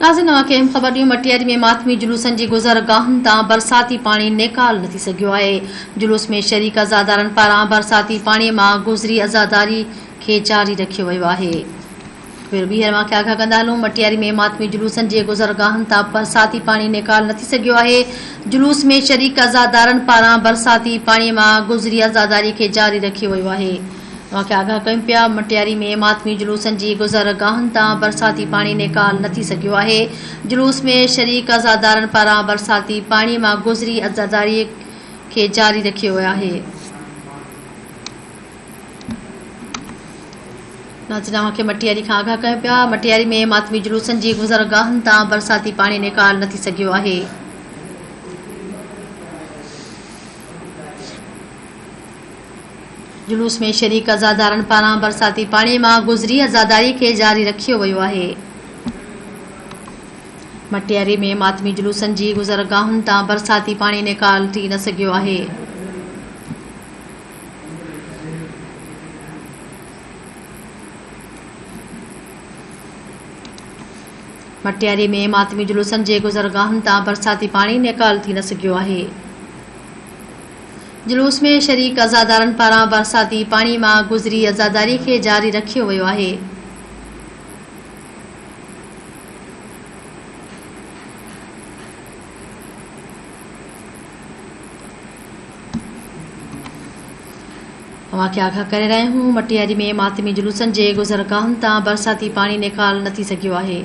नाज़रीन तव्हांखे अहम ख़बर ॾियूं। मटियारी में मातमी जुलूसनि जी गुज़रगाहनि तां बरसाती पाणी निकाल न थी सघियो आहे। जुलूस में शरीक अज़ादारनि पारां बरसाती पाणीअ मां गुज़री अज़ादारी खे जारी रखियो वियो आहे। फिर ॿीहर तव्हांखे आगाह कंदा हलूं। मटियारी में मातमी जुलूसनि जे गुज़रगाहनि तां बरसाती पाणी निकाल न थी सघियो आहे। जुलूस में शरीक अज़ादारनि पारां बरसाती पाणीअ मां गुज़री अज़ादारी खे जारी रखियो वियो आहे। तव्हांखे आगाह कयूं पिया। मटियारी में मातमी जुलूसनि जी गुज़रगाहनि तां बरसाती पाणी निकाल न थी सघियो आहे। जुलूस में शरीक अज़ादारनि पारां बरसाती पाणीअ मां गुज़री अज़ादारी खे जारी रखियो वियो आहे। नाज़रीन तव्हांखे मटियारी खां आगाह कयूं पिया। मटियारी में मातमी जुलूसनि जी गुज़रगाहनि तां बरसाती पाणी निकाल न थी सघियो आहे। जुलूस में शरीक अज़ादारनि पारां बरसाती पाणीअ मां गुज़री अज़ादारी खे जारी रखियो वियो आहे। मटियारी में मातमी जुलूसनि जी गुज़रगाहनि तां बरसाती पाणी निकाल थी न सघियो आहे। मटियारी में मातमी जुलूसनि जे गुज़रगाहनि तां बरसाती पाणी निकाल थी न सघियो आहे। जुलूस में शरीक अज़ादारनि पारां बरसाती पाणी मां गुज़री अज़ादारी खे जारी रखियो वियो आहे। तव्हांखे आगाह करे रहिया आहियूं। मटियारी में मातमी जुलूसनि जे गुज़रगाहनि तां बरसाती पाणी निकाल न थी सघियो आहे।